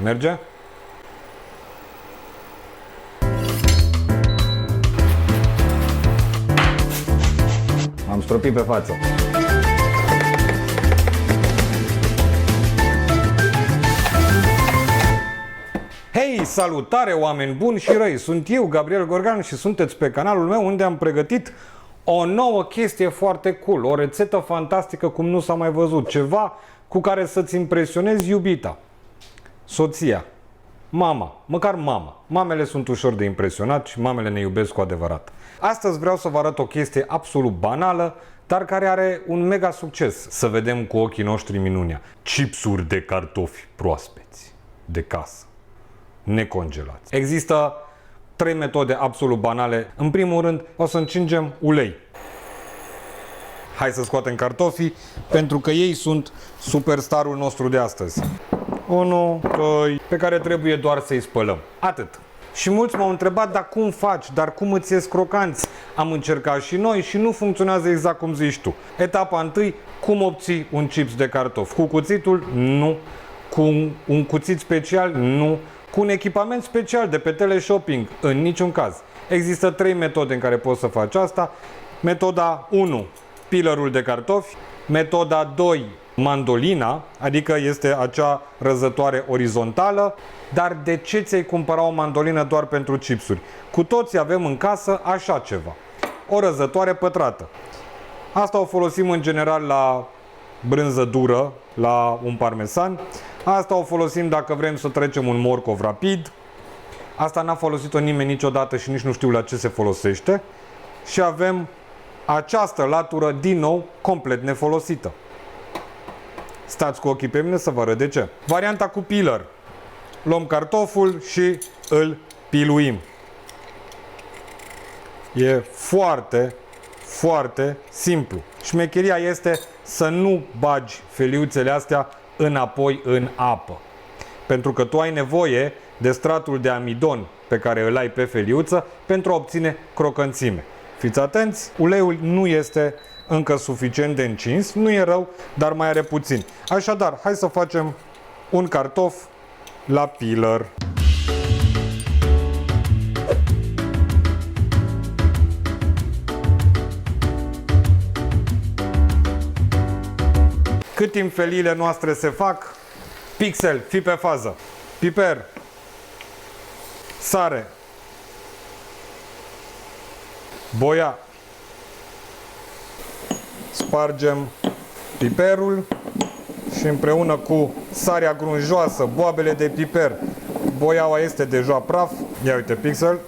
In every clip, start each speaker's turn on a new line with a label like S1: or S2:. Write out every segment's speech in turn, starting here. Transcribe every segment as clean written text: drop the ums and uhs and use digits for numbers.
S1: Merge? M-am stropit pe față. Hei, salutare oameni buni și răi! Sunt eu, Gabriel Gorgan, și sunteți pe canalul meu unde am pregătit o nouă chestie foarte cool, o rețetă fantastică cum nu s-a mai văzut, ceva cu care să-ți impresionezi iubita, soția, mama, măcar mama. Mamele sunt ușor de impresionat și mamele ne iubesc cu adevărat. Astăzi vreau să vă arăt o chestie absolut banală, dar care are un mega succes. Să vedem cu ochii noștri minunea. Chipsuri de cartofi proaspeți, de casă, necongelați. Există 3 metode absolut banale. În primul rând, o să încingem ulei. Hai să scoatem cartofii, pentru că ei sunt superstarul nostru de astăzi. 1, 2, pe care trebuie doar să-i spălăm. Atât. Și mulți m-au întrebat, dar cum faci, dar cum îți ies crocanți? Am încercat și noi și nu funcționează exact cum zici tu. Etapa 1, cum obții un chips de cartofi? Cu cuțitul? Nu. Cu un cuțit special? Nu. Cu un echipament special de pe teleshopping? În niciun caz. Există 3 metode în care poți să faci asta. Metoda 1, peelerul de cartofi. Metoda 2, mandolina, adică este acea răzătoare orizontală. Dar de ce ți-ai cumpăra o mandolină doar pentru chipsuri? Cu toții avem în casă așa ceva. O răzătoare pătrată. Asta o folosim în general la brânză dură, la un parmesan. Asta o folosim dacă vrem să trecem un morcov rapid. Asta n-a folosit-o nimeni niciodată și nici nu știu la ce se folosește. Și avem această latură, din nou, complet nefolosită. Stați cu ochii pe mine să vă arăt de ce. Varianta cu peeler. Luăm cartoful și îl piluim. E foarte, foarte simplu. Șmecheria este să nu bagi feliuțele astea înapoi în apă. Pentru că tu ai nevoie de stratul de amidon pe care îl ai pe feliuță pentru a obține crocănțime. Fiți atenți, uleiul nu este încă suficient de încins, nu e rău, dar mai are puțin. Așadar, hai să facem un cartof la peeler. Cât timp feliile noastre se fac, Pixel, fii pe fază. Piper, sare, boia. Spargem piperul și împreună cu sarea grunjoasă, boabele de piper, boiaua este deja praf. Ia uite, Pixel.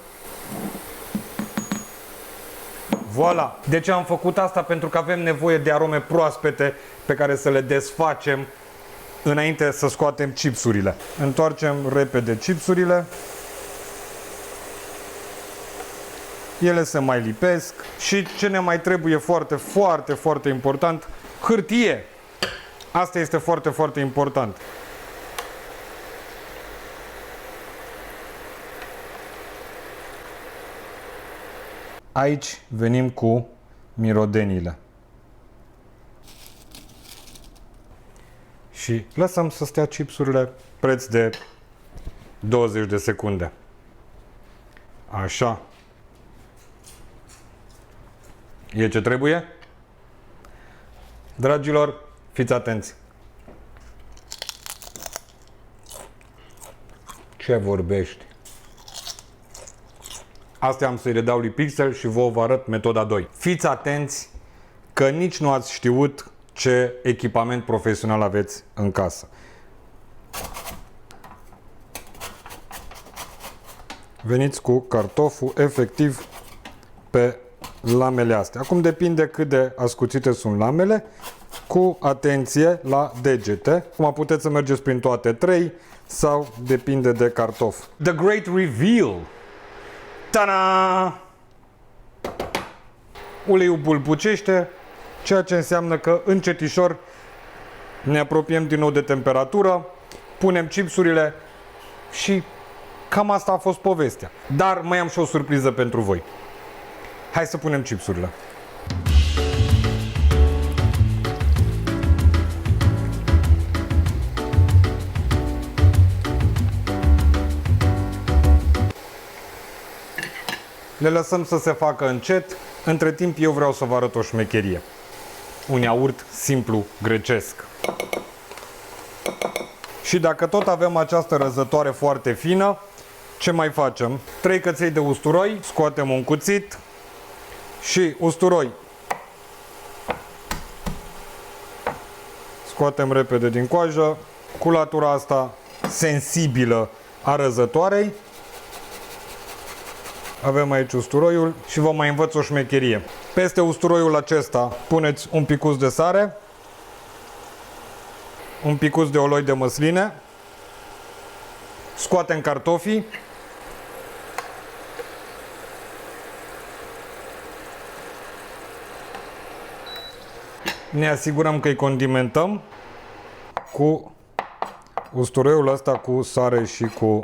S1: Voilà! De ce am făcut asta? Pentru că avem nevoie de arome proaspete pe care să le desfacem înainte să scoatem chipsurile. Întoarcem repede chipsurile. Ele se mai lipesc și ce ne mai trebuie foarte important, hârtie. Asta este foarte important. Aici venim cu mirodenile. Și lăsăm să stea chipsurile preț de 20 de secunde. Așa. E ce trebuie? Dragilor, fiți atenți. Ce vorbești? Astea am să-i redau lui Pixel și vă arăt metoda 2. Fiți atenți că nici nu ați știut ce echipament profesional aveți în casă. Veniți cu cartoful efectiv pe lamele astea. Acum depinde cât de ascuțite sunt lamele. Cu atenție la degete. Acum puteți să mergeți prin toate 3 sau depinde de cartof. The Great Reveal! Ta-da! Uleiul bulbucește, ceea ce înseamnă că încetișor ne apropiem din nou de temperatură, punem chipsurile și cam asta a fost povestea. Dar mai am și o surpriză pentru voi. Hai să punem chipsurile. Le lăsăm să se facă încet. Între timp eu vreau să vă arăt o șmecherie. Un iaurt simplu grecesc. Și dacă tot avem această răzătoare foarte fină, ce mai facem? 3 căței de usturoi, scoatem un cuțit și usturoi. Scoatem repede din coajă, cu latura asta sensibilă a răzătoarei. Avem aici usturoiul și vă mai învăț o șmecherie. Peste usturoiul acesta puneți un picuț de sare, un picuț de ulei de măsline, scoatem cartofii, ne asigurăm că îi condimentăm cu usturoiul ăsta cu sare și cu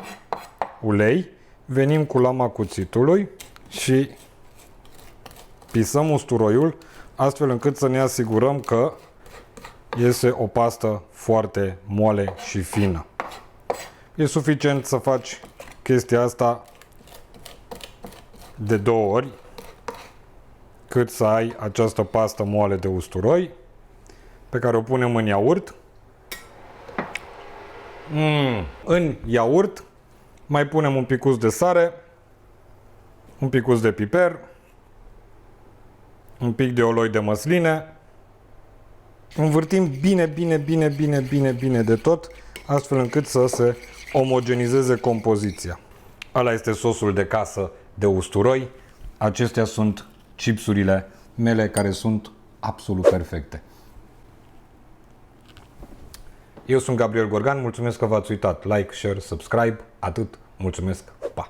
S1: ulei. Venim cu lama cuțitului și pisăm usturoiul astfel încât să ne asigurăm că iese o pastă foarte moale și fină. E suficient să faci chestia asta de 2 ori cât să ai această pastă moale de usturoi pe care o punem în iaurt. În iaurt mai punem un picuț de sare, un picuț de piper, un pic de ulei de măsline. Învârtim bine de tot, astfel încât să se omogenizeze compoziția. Ăla este sosul de casă de usturoi. Acestea sunt chipsurile mele care sunt absolut perfecte. Eu sunt Gabriel Gorgan, mulțumesc că v-ați uitat. Like, share, subscribe, atât. Mulțumesc, pa!